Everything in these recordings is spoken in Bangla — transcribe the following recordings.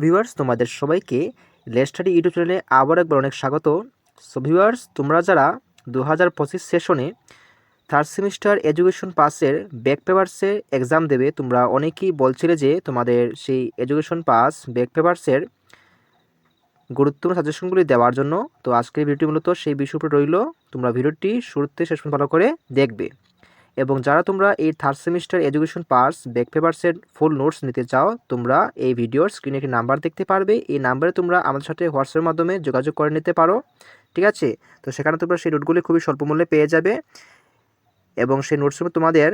ভিউয়ার্স, তোমাদের সবাইকে লেটস স্টাডি ইউটিউব চ্যানেলে আবার একবার অনেক স্বাগত। সো ভিউয়ার্স, তোমরা যারা 2025 সেশনে থার্ড সেমিস্টার এডুকেশন পাসের ব্যাক পেপারসে এক্সাম দেবে, তোমরা অনেকেই বলছিলে যে তোমাদের সেই এডুকেশন পাস ব্যাক পেপারসের গুরুত্বপূর্ণ সাজেশনগুলি দেওয়ার জন্য। তো আজকের ভিডিওটি মূলত সেই বিষয়ের উপর রইল। তোমরা ভিডিওটি শুরুতে শেষ পর্যন্ত ভালো করে দেখবে। এবং যারা তোমরা এই third semester education pass back পেপারসের ফুল নোটস নিতে চাও, তোমরা এই ভিডিওর স্ক্রিনে একটি নাম্বার দেখতে পারবে। এই নাম্বারে তোমরা আমাদের সাথে হোয়াটসঅ্যাপের মাধ্যমে যোগাযোগ করে নিতে পারো, ঠিক আছে? তো সেখানে তোমরা সেই নোটগুলি খুবই স্বল্প মূল্যে পেয়ে যাবে এবং সেই নোটসের তোমাদের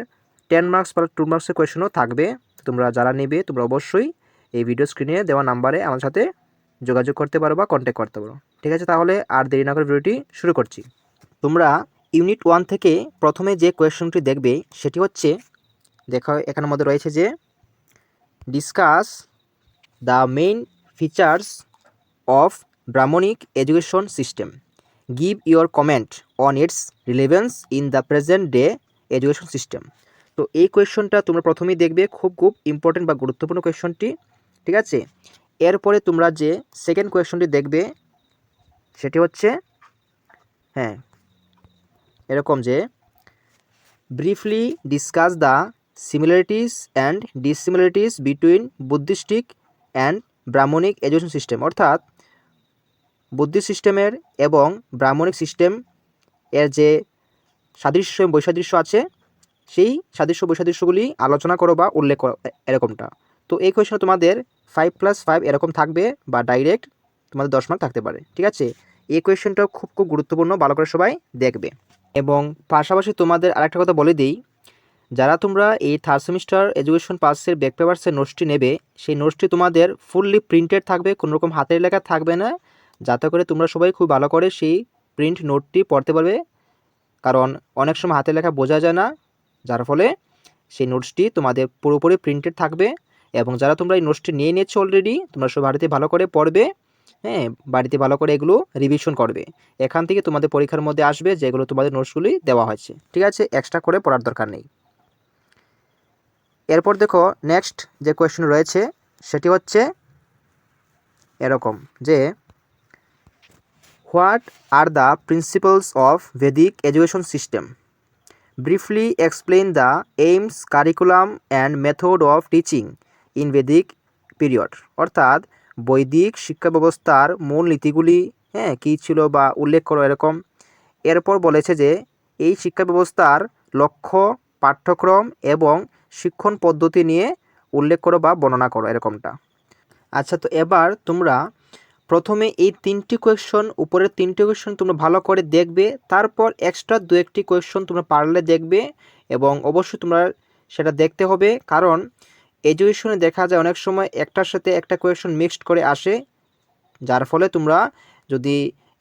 10 মার্কস বা 2 মার্কসের কোয়েশনও থাকবে। তোমরা যারা নেবে তোমরা অবশ্যই এই ভিডিও স্ক্রিনে দেওয়া নাম্বারে আমার সাথে যোগাযোগ করতে পারো বা কন্ট্যাক্ট করতে পারো, ঠিক আছে? তাহলে আর দেরি না করে ভিডিওটি শুরু করছি। তোমরা ইউনিট 1 থেকে প্রথমে যে কোয়েশনটি দেখবে সেটি হচ্ছে, দেখো এখানের মধ্যে রয়েছে যে discuss the main features of ব্রাহ্মণিক education system, give your comment on it's relevance in the present day education system. তো এই কোয়েশনটা তোমরা প্রথমেই দেখবে, খুব ইম্পর্টেন্ট বা গুরুত্বপূর্ণ কোয়েশনটি, ঠিক আছে? এরপরে তোমরা যে সেকেন্ড কোয়েশনটি দেখবে সেটি হচ্ছে এরকম যে briefly discuss the similarities and dissimilarities between Buddhistic and Brahmanic education system. অর্থাৎ বুদ্ধিস্ট সিস্টেমের এবং ব্রাহ্মণিক সিস্টেম এর যে সাদৃশ্য বৈসাদৃশ্য আছে, সেই সাদৃশ্য বৈসাদৃশ্যগুলি আলোচনা করো বা উল্লেখ করো, এরকমটা। তো এই কোয়েশনে তোমাদের 5+5 এরকম থাকবে বা ডাইরেক্ট তোমাদের 10 মার্ক থাকতে পারে, ঠিক আছে? এই কোয়েশনটাও খুব গুরুত্বপূর্ণ, ভালো করে সবাই দেখবে। এবং পাশাপাশি তোমাদের আরেকটা কথা বলে দিই, যারা তোমরা এই থার্ড সেমিস্টার এডুকেশন পাসের ব্যাক পেপারসের নোটসটি নেবে, সেই নোটসটি তোমাদের ফুললি প্রিন্টেড থাকবে, কোনো রকম হাতের লেখা থাকবে না, যাতে করে তোমরা সবাই খুব ভালো করে সেই প্রিন্ট নোটটি পড়তে পারবে। কারণ অনেক সময় হাতের লেখা বোঝা যায় না, যার ফলে সেই নোটসটি তোমাদের পুরোপুরি প্রিন্টেড থাকবে। এবং যারা তোমরা এই নোটসটি নিয়ে নিয়েছো অলরেডি, তোমরা সব বাড়িতে ভালো করে পড়বে, বাড়িতে ভালো করে এগুলো রিভিশন করবে। এখান থেকে তোমাদের পরীক্ষার মধ্যে আসবে যেগুলো তোমাদের নোটসগুলি দেওয়া হয়েছে, ঠিক আছে? এক্সট্রা করে পড়ার দরকার নেই। এরপর দেখো নেক্সট যে কোয়েশ্চন রয়েছে সেটি হচ্ছে এরকম যে what are the principles of Vedic education system, briefly explain the aims, curriculum and method of teaching in Vedic period. অর্থাৎ বৈদিক শিক্ষা ব্যবস্থার মূল নীতিগুলি কী ছিল বা উল্লেখ করো, এরকম। এরপর বলেছে যে এই শিক্ষা ব্যবস্থার লক্ষ্য, পাঠ্যক্রম এবং শিক্ষণ পদ্ধতি নিয়ে উল্লেখ করো বা বর্ণনা করো, এরকমটা। আচ্ছা, তো এবার তোমরা প্রথমে এই তিনটি কোয়েশন, উপরের তিনটি কোয়েশন তোমরা ভালো করে দেখবে, তারপর এক্সট্রা দু একটি কোয়েশন তোমরা পারলে দেখবে। এবং অবশ্যই তোমরা সেটা দেখতে হবে, কারণ এডুকেশনে দেখা যায় অনেক সময় একটার সাথে একটা কোয়েশন মিক্সড করে আসে, যার ফলে তোমরা যদি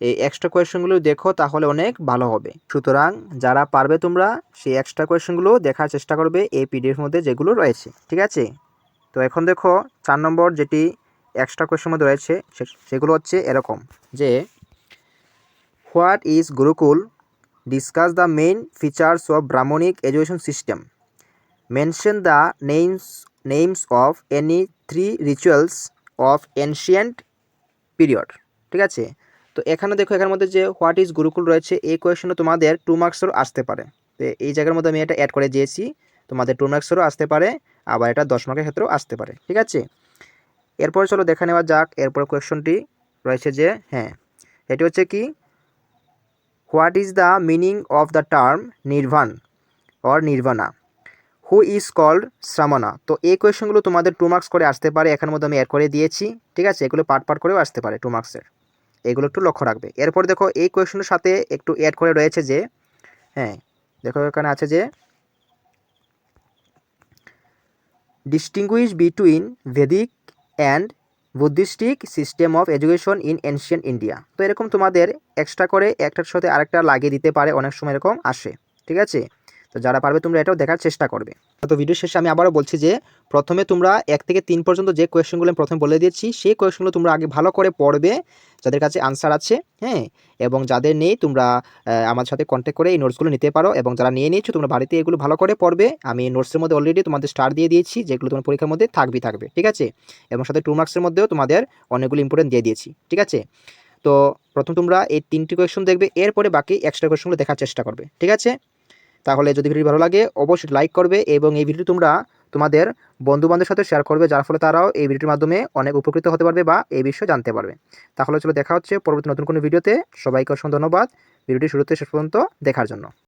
এই এক্সট্রা কোয়েশনগুলো দেখো তাহলে অনেক ভালো হবে। সুতরাং যারা পারবে তোমরা সেই এক্সট্রা কোয়েশনগুলো দেখার চেষ্টা করবে এই পিডিএফের মধ্যে যেগুলো রয়েছে, ঠিক আছে? তো এখন দেখো 4 নম্বর যেটি এক্সট্রা কোয়েশন মধ্যে রয়েছে সেগুলো হচ্ছে এরকম যে what is Gurukul, discuss the main features of ব্রাহ্মণিক education system, mention the names of any 3 rituals of ancient period, ঠিক আছে? তো এখানে দেখো এখানের মধ্যে যে হোয়াট ইজ গুরুকুল রয়েছে, এই কোয়েশনটা তোমাদের 2 মার্কসেরও আসতে পারে। তো এই জায়গার মধ্যে আমি এটা অ্যাড করে দিয়েছি, তোমাদের 2 মার্কসেরও আসতে পারে, আবার এটা 10 মার্কের ক্ষেত্রেও আসতে পারে, ঠিক আছে? এরপর চলো দেখা নেওয়া যাক এরপর কোয়েশনটি রয়েছে যে এটি হচ্ছে কি, what is the meaning of the term nirvana or nirvana, who is called shramana. তো এই কোয়েশনগুলো তোমাদের 2 মার্কস করে আসতে পারে, এখানের মধ্যে আমি অ্যাড করে দিয়েছি, ঠিক আছে? এগুলো পার্ট করেও আসতে পারে 2 মার্কসের, এগুলো একটু লক্ষ্য রাখবে। এরপর দেখো এই কোয়েশনের সাথে একটু অ্যাড করে রয়েছে যে দেখো এখানে আছে যে distinguish between Vedic and Buddhistic system of education in ancient India. তো এরকম তোমাদের এক্সট্রা করে একটার সাথে আরেকটা লাগিয়ে দিতে পারে, অনেক সময় এরকম আসে, ঠিক আছে? তো যারা পারবে তোমরা এটাও দেখার চেষ্টা করবে। তো ভিডিও শেষে আমি আবারও বলছি যে প্রথমে তোমরা 1 থেকে 3 পর্যন্ত যে কোয়েশ্চেনগুলো আমি প্রথমে বলে দিয়েছি সেই কোয়েশ্চেনগুলো তোমরা আগে ভালো করে পড়বে, যাদের কাছে আনসার আছে, হ্যাঁ, এবং যাদের নেই তোমরা আমার সাথে কন্ট্যাক্ট করে এই নোটসগুলো নিতে পারো, এবং যারা নিয়ে নিয়েছো তোমরা বাড়িতে এগুলো ভালো করে পড়বে। আমি নোটসের মধ্যে অলরেডি তোমাদের স্টার দিয়ে দিয়েছি, যেগুলো তোমার পরীক্ষার মধ্যে থাকবে, ঠিক আছে, এবং সাথে 2 মার্কসের মধ্যেও তোমাদের অনেকগুলো ইম্পর্টেন্ট দিয়ে দিয়েছি, ঠিক আছে। তো প্রথম তোমরা এই 3টি কোয়েশ্চেন দেখবে, এরপরে বাকি এক্সট্রা কোয়েশ্চেনগুলো দেখার চেষ্টা করবে, ঠিক আছে। তাহলে যদি ভিডিও ভালো লাগে অবশ্যই লাইক করবে, এবং এই ভিডিও তোমরা তোমাদের বন্ধুবান্ধবের সাথে শেয়ার করবে, যার ফলে তারাও এই ভিডিওর মাধ্যমে অনেক উপকৃত হতে পারবে বা এই বিষয়ে জানতে পারবে। তাহলে চলো দেখা হচ্ছে পরবর্তী নতুন কোনো ভিডিওতে। সবাইকে অসংখ্য ধন্যবাদ ভিডিওটি শুরুতে শেষ পর্যন্ত দেখার জন্য।